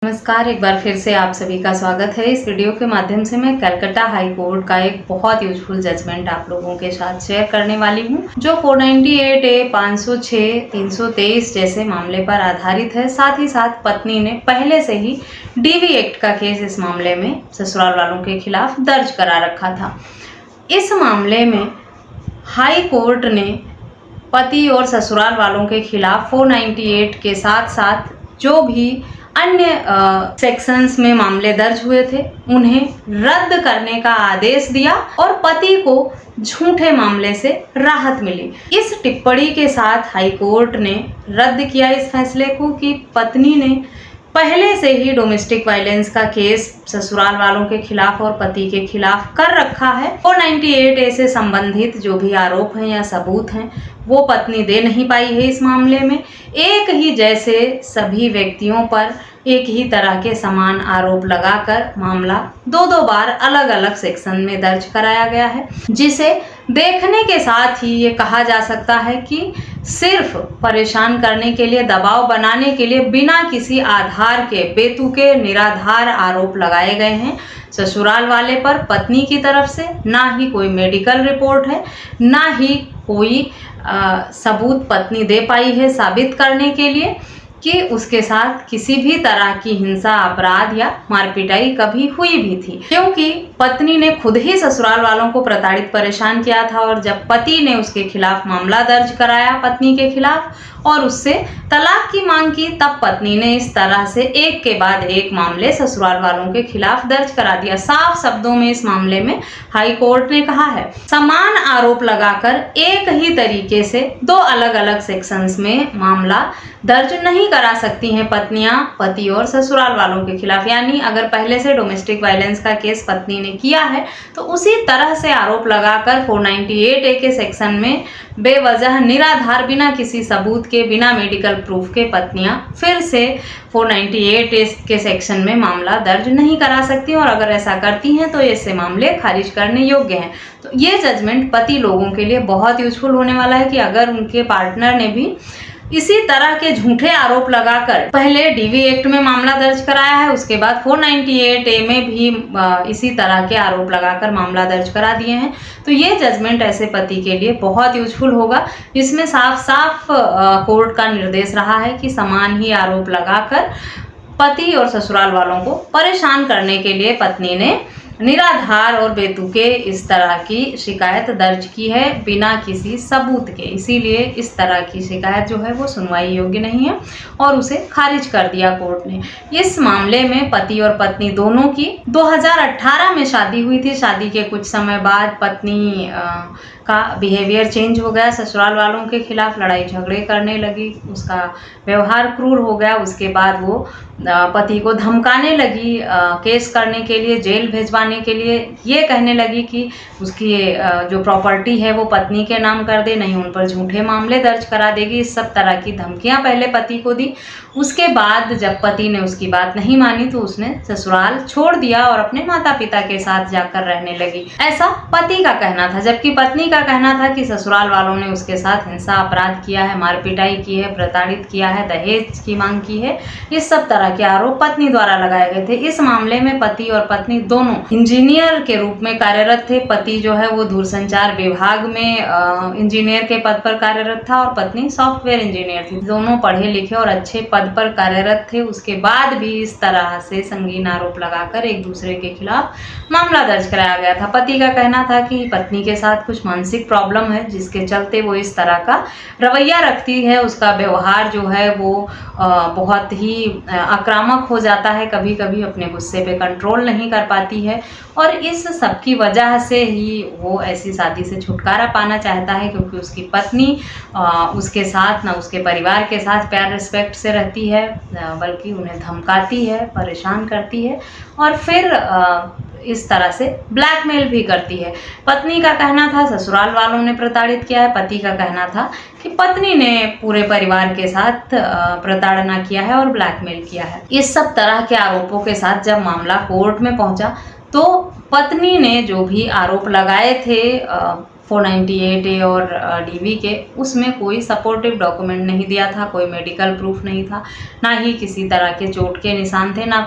नमस्कार, एक बार फिर से आप सभी का स्वागत है। इस वीडियो के माध्यम से मैं कलकत्ता हाई कोर्ट का एक बहुत यूजफुल जजमेंट आप लोगों के साथ शेयर करने वाली हूं, जो 498A, 506, 323 जैसे मामले पर आधारित है। साथ ही साथ पत्नी ने पहले से ही डीवी एक्ट का केस इस मामले में ससुराल वालों के खिलाफ दर्ज करा रखा था। इस मामले में हाई कोर्ट ने पति और ससुराल वालों के खिलाफ 498 के साथ साथ जो भी अन्य सेक्शंस में मामले दर्ज हुए थे उन्हें रद्द करने का आदेश दिया और पति को झूठे मामले से राहत मिली। इस टिप्पणी के साथ हाई कोर्ट ने रद्द किया इस फैसले को कि पत्नी ने पहले से ही डोमेस्टिक वायलेंस का केस ससुराल वालों के खिलाफ और पति के खिलाफ कर रखा है। 498A से संबंधित जो भी आरोप हैं या सबूत हैं वो पत्नी दे नहीं पाई है। इस मामले में एक ही जैसे सभी व्यक्तियों पर एक ही तरह के समान आरोप लगाकर मामला दो बार अलग अलग सेक्शन में दर्ज कराया गया है, जिसे देखने के साथ ही ये कहा जा सकता है कि सिर्फ परेशान करने के लिए, दबाव बनाने के लिए बिना किसी आधार के बेतुके निराधार आरोप लगाए गए हैं ससुराल वाले पर पत्नी की तरफ से। ना ही कोई मेडिकल रिपोर्ट है, ना ही कोई सबूत पत्नी दे पाई है साबित करने के लिए कि उसके साथ किसी भी तरह की हिंसा, अपराध या मारपिटाई कभी हुई भी थी, क्योंकि पत्नी ने खुद ही ससुराल वालों को प्रताड़ित परेशान किया था। और जब पति ने उसके खिलाफ मामला दर्ज कराया पत्नी के खिलाफ और उससे तलाक की मांग की, तब पत्नी ने इस तरह से एक के बाद एक मामले ससुराल वालों के खिलाफ दर्ज करा दिया। साफ शब्दों में इस मामले में हाई कोर्ट ने कहा है, समान आरोप लगाकर एक ही तरीके से दो अलग अलग सेक्शंस में मामला दर्ज नहीं करा सकती हैं पत्नियां पति और ससुराल वालों के खिलाफ। यानी अगर पहले से डोमेस्टिक वायलेंस का केस पत्नी ने किया है तो उसी तरह से आरोप लगाकर 498A के सेक्शन में बेवजह निराधार, बिना किसी सबूत के, बिना मेडिकल प्रूफ के पत्नियां फिर से 498A के सेक्शन में मामला दर्ज नहीं करा सकती, और अगर ऐसा करती हैं तो ऐसे मामले खारिज करने योग्य हैं। तो ये जजमेंट पति लोगों के लिए बहुत यूजफुल होने वाला है कि अगर उनके पार्टनर ने भी इसी तरह के झूठे आरोप लगाकर पहले डीवी एक्ट में मामला दर्ज कराया है, उसके बाद 498A में भी इसी तरह के आरोप लगाकर मामला दर्ज करा दिए हैं, तो ये जजमेंट ऐसे पति के लिए बहुत यूजफुल होगा। इसमें साफ साफ कोर्ट का निर्देश रहा है कि समान ही आरोप लगाकर पति और ससुराल वालों को परेशान करने के लिए पत्नी ने निराधार और बेतुके इस तरह की शिकायत दर्ज की है बिना किसी सबूत के। इसीलिए इस तरह की शिकायत जो है वो सुनवाई योग्य नहीं है और उसे खारिज कर दिया कोर्ट ने। इस मामले में पति और पत्नी दोनों की 2018 में शादी हुई थी। शादी के कुछ समय बाद पत्नी का बिहेवियर चेंज हो गया, ससुराल वालों के खिलाफ लड़ाई झगड़े करने लगी, उसका व्यवहार क्रूर हो गया। उसके बाद वो पति को धमकाने लगी, केस करने के लिए, जेल भेजवाने के लिए, ये कहने लगी कि उसकी जो प्रॉपर्टी है वो पत्नी के नाम कर दे, नहीं उन पर झूठे मामले दर्ज करा देगी। इस सब तरह की धमकियां पहले पति को दी। उसके बाद जब पति ने उसकी बात नहीं मानी तो उसने ससुराल छोड़ दिया और अपने माता पिता के साथ जाकर रहने लगी, ऐसा पति का कहना था। जबकि पत्नी का कहना था कि ससुराल वालों ने उसके साथ हिंसा, अपराध किया है, मारपिटाई की है, प्रताड़ित किया है, दहेज की मांग की है। इस सब तरह के आरोप पत्नी द्वारा लगाए गए थे। इस मामले में पति और पत्नी दोनों इंजीनियर के रूप में कार्यरत थे। पति जो है वो दूरसंचार विभाग में इंजीनियर के पद पर कार्यरत था और पत्नी सॉफ्टवेयर इंजीनियर थी। दोनों पढ़े लिखे और अच्छे पद पर कार्यरत थे। उसके बाद भी इस तरह से संगीन आरोप लगाकर एक दूसरे के खिलाफ मामला दर्ज कराया गया था। पति का कहना था कि पत्नी के साथ कुछ मानसिक प्रॉब्लम है जिसके चलते वो इस तरह का रवैया रखती है। उसका व्यवहार जो है वो बहुत ही आक्रामक हो जाता है, कभी कभी अपने गुस्से पे कंट्रोल नहीं कर पाती है, और इस सब की वजह से ही वो ऐसी शादी से छुटकारा पाना चाहता है, क्योंकि उसकी पत्नी उसके साथ, ना उसके परिवार के साथ प्यार रिस्पेक्ट से रहती है, बल्कि उन्हें धमकाती है, परेशान करती है और फिर इस तरह से ब्लैकमेल भी करती है। पत्नी का कहना था ससुराल वालों ने प्रताड़ित किया है, पति का कहना था कि पत्नी ने पूरे परिवार के साथ प्रताड़ना किया है और ब्लैकमेल किया है। इस सब तरह के आरोपों के साथ जब मामला कोर्ट में पहुंचा तो पत्नी ने जो भी आरोप लगाए थे 498A और DV के, उसमें कोई सपोर्टिव डॉक्यूमेंट नहीं दिया था, कोई मेडिकल प्रूफ नहीं था, ना ही किसी तरह के चोट के निशान थे, ना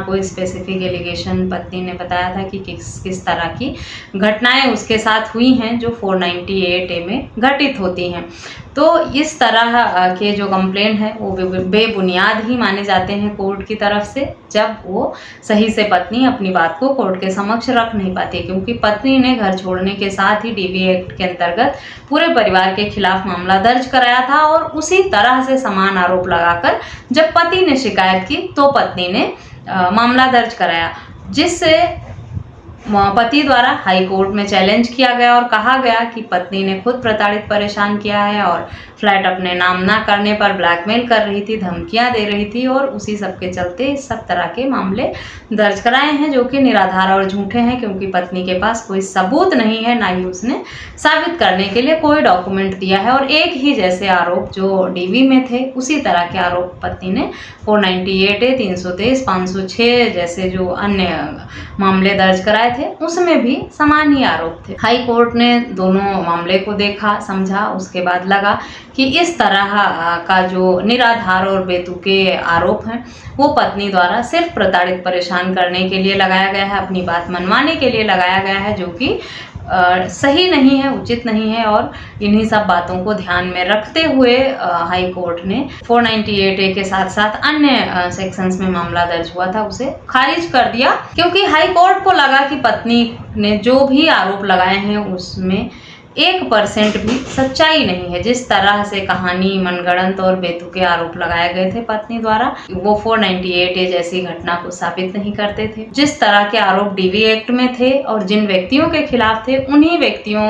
कोई स्पेसिफिक एलिगेशन पत्नी ने बताया था कि किस तरह की घटनाएं उसके साथ हुई हैं जो 498A में घटित होती हैं। तो इस तरह के जो कंप्लेंट है वो बेबुनियाद ही माने जाते हैं कोर्ट की तरफ से, जब वो सही से पत्नी अपनी बात को कोर्ट के समक्ष रख नहीं पाती, क्योंकि पत्नी ने घर छोड़ने के साथ ही DV एक्ट के अंतर्गत पूरे परिवार के खिलाफ मामला दर्ज कराया था। और उसी तरह से समान आरोप लगाकर जब पति ने शिकायत की तो पत्नी ने मामला दर्ज कराया, जिससे पति द्वारा हाई कोर्ट में चैलेंज किया गया और कहा गया कि पत्नी ने खुद प्रताड़ित परेशान किया है और फ्लैट अपने नाम ना करने पर ब्लैकमेल कर रही थी, धमकियां दे रही थी, और उसी सब के चलते इस सब तरह के मामले दर्ज कराए हैं जो कि निराधार और झूठे हैं, क्योंकि पत्नी के पास कोई सबूत नहीं है, ना ही उसने साबित करने के लिए कोई डॉक्यूमेंट दिया है। और एक ही जैसे आरोप जो DV में थे उसी तरह के आरोप पत्नी ने 498A, 323, 506 जैसे जो अन्य मामले दर्ज कराए थे उसमें भी समान ही आरोप थे। हाई कोर्ट ने दोनों मामले को देखा, समझा, उसके बाद लगा कि इस तरह का जो निराधार और बेतुके आरोप हैं वो पत्नी द्वारा सिर्फ प्रताड़ित परेशान करने के लिए लगाया गया है, अपनी बात मनवाने के लिए लगाया गया है, जो कि सही नहीं है, उचित नहीं है। और इन्हीं सब बातों को ध्यान में रखते हुए हाई कोर्ट ने 498A के साथ साथ अन्य सेक्शंस में मामला दर्ज हुआ था उसे खारिज कर दिया, क्योंकि हाई कोर्ट को लगा कि पत्नी ने जो भी आरोप लगाए हैं उसमें 1% भी सच्चाई नहीं है। जिस तरह से कहानी मनगढ़ंत और बेतुके आरोप लगाए गए थे पत्नी द्वारा, वो 498A जैसी घटना को साबित नहीं करते थे। जिस तरह के आरोप DV एक्ट में थे और जिन व्यक्तियों के खिलाफ थे उन्हीं व्यक्तियों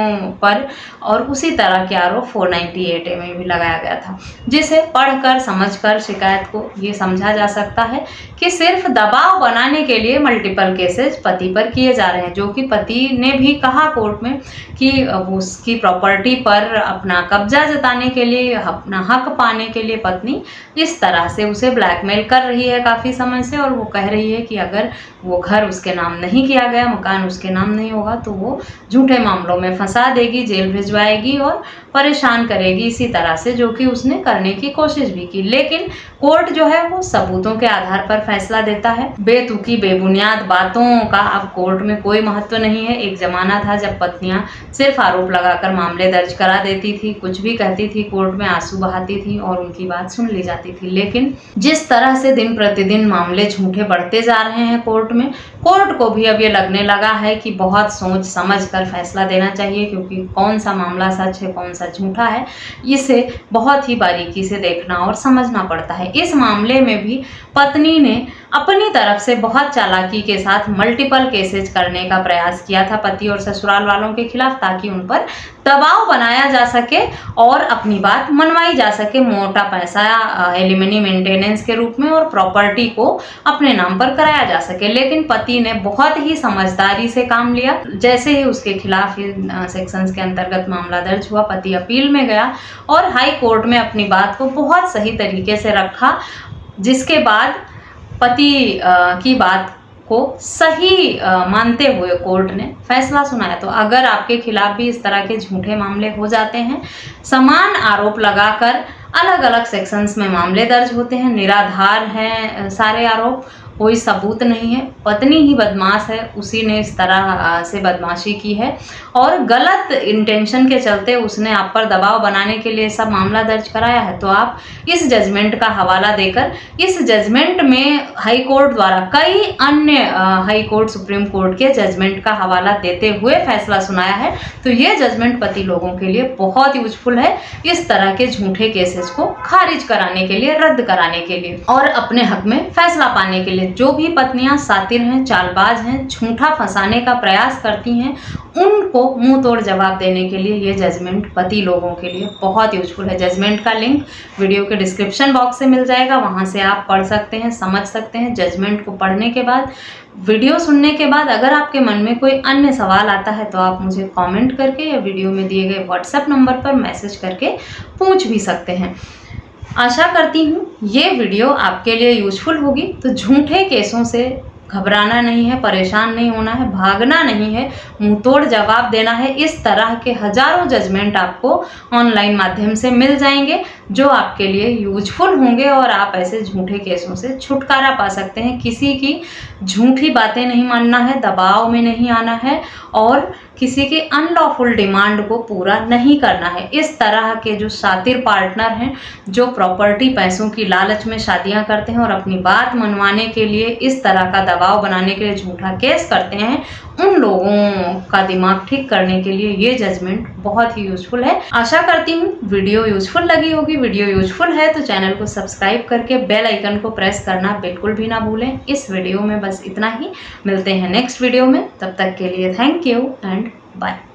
पर और उसी तरह के आरोप 498A में भी लगाया गया था, जिसे पढ़कर समझकर शिकायत को ये समझा जा सकता है कि सिर्फ दबाव बनाने के लिए मल्टीपल केसेस पति पर किए जा रहे हैं, जो कि पति ने भी कहा कोर्ट में कि उसकी प्रॉपर्टी पर अपना कब्जा जताने के लिए, अपना हक पाने के लिए पत्नी इस तरह से उसे ब्लैकमेल कर रही है काफ़ी समय से। और वो कह रही है कि अगर वो घर उसके नाम नहीं किया गया, मकान उसके नाम नहीं होगा, तो वो झूठे मामलों में फंसा देगी, जेल भिजवाएगी और परेशान करेगी, इसी तरह से, जो कि उसने करने की कोशिश भी की। लेकिन कोर्ट जो है वो सबूतों के आधार पर फैसला देता है। बेतुकी बेबुनियाद बातों का अब कोर्ट में कोई महत्व नहीं है। एक जमाना था जब पत्नियां सिर्फ आरोप लगाकर मामले दर्ज करा देती थी, कुछ भी कहती थी, कोर्ट में आंसू बहाती थी और उनकी बात सुन ली जाती थी। लेकिन जिस तरह से दिन प्रतिदिन मामले झूठे बढ़ते जा रहे हैं कोर्ट को भी अब ये लगने लगा है कि बहुत सोच समझ कर फैसला देना चाहिए, क्योंकि कौन सा मामला सच है, कौन सा झूठा है, इसे बहुत ही बारीकी से देखना और समझना पड़ता है। इस मामले में भी पत्नी ने अपनी तरफ से बहुत चालाकी के साथ मल्टीपल केसेज करने का प्रयास किया था पति और ससुराल वालों के खिलाफ, ताकि उन पर दबाव बनाया जा सके और अपनी बात मनवाई जा सके, मोटा पैसा एलिमनी मेंटेनेंस के रूप में और प्रॉपर्टी को अपने नाम पर कराया जा सके। लेकिन पति ने बहुत ही समझदारी से काम लिया। जैसे ही उसके खिलाफ सेक्शंस के अंतर्गत मामला दर्ज हुआ, पति अपील में गया और हाई कोर्ट में अपनी बात को बहुत सही तरीके से रखा, जिसके बाद पति की बात को सही मानते हुए कोर्ट ने फैसला सुनाया। तो अगर आपके खिलाफ भी इस तरह के झूठे मामले हो जाते हैं, समान आरोप लगाकर अलग अलग सेक्शंस में मामले दर्ज होते हैं, निराधार हैं सारे आरोप, कोई सबूत नहीं है, पत्नी ही बदमाश है, उसी ने इस तरह से बदमाशी की है और गलत इंटेंशन के चलते उसने आप पर दबाव बनाने के लिए सब मामला दर्ज कराया है, तो आप इस जजमेंट का हवाला देकर, इस जजमेंट में हाई कोर्ट द्वारा कई अन्य हाई कोर्ट, सुप्रीम कोर्ट के जजमेंट का हवाला देते हुए फैसला सुनाया है। तो ये जजमेंट पति लोगों के लिए बहुत यूजफुल है, इस तरह के झूठे केसेस को खारिज कराने के लिए, रद्द कराने के लिए और अपने हक में फैसला पाने के लिए। जो भी पत्नियां सातिर हैं, चालबाज हैं, झूठा फंसाने का प्रयास करती हैं, उनको मुंह तोड़ जवाब देने के लिए ये जजमेंट पति लोगों के लिए बहुत यूजफुल है। जजमेंट का लिंक वीडियो के डिस्क्रिप्शन बॉक्स से मिल जाएगा, वहां से आप पढ़ सकते हैं, समझ सकते हैं। जजमेंट को पढ़ने के बाद, वीडियो सुनने के बाद अगर आपके मन में कोई अन्य सवाल आता है तो आप मुझे कमेंट करके या वीडियो में दिए गए व्हाट्सएप नंबर पर मैसेज करके पूछ भी सकते हैं। आशा करती हूँ ये वीडियो आपके लिए यूजफुल होगी। तो झूठे केसों से घबराना नहीं है, परेशान नहीं होना है, भागना नहीं है, मुंह तोड़ जवाब देना है। इस तरह के हजारों जजमेंट आपको ऑनलाइन माध्यम से मिल जाएंगे जो आपके लिए यूजफुल होंगे और आप ऐसे झूठे केसों से छुटकारा पा सकते हैं। किसी की झूठी बातें नहीं मानना है, दबाव में नहीं आना है और किसी के अनलॉफुल डिमांड को पूरा नहीं करना है। इस तरह के जो शातिर पार्टनर हैं, जो प्रॉपर्टी पैसों की लालच में शादियां करते हैं और अपनी बात मनवाने के लिए इस तरह का दबाव बनाने के लिए झूठा केस करते हैं, उन लोगों का दिमाग ठीक करने के लिए ये जजमेंट बहुत ही यूजफुल है। आशा करती हूँ वीडियो यूजफुल लगी होगी। वीडियो यूजफुल है तो चैनल को सब्सक्राइब करके बेल आइकन को प्रेस करना बिल्कुल भी ना भूलें। इस वीडियो में बस इतना ही, मिलते हैं नेक्स्ट वीडियो में, तब तक के लिए थैंक यू एंड बाय।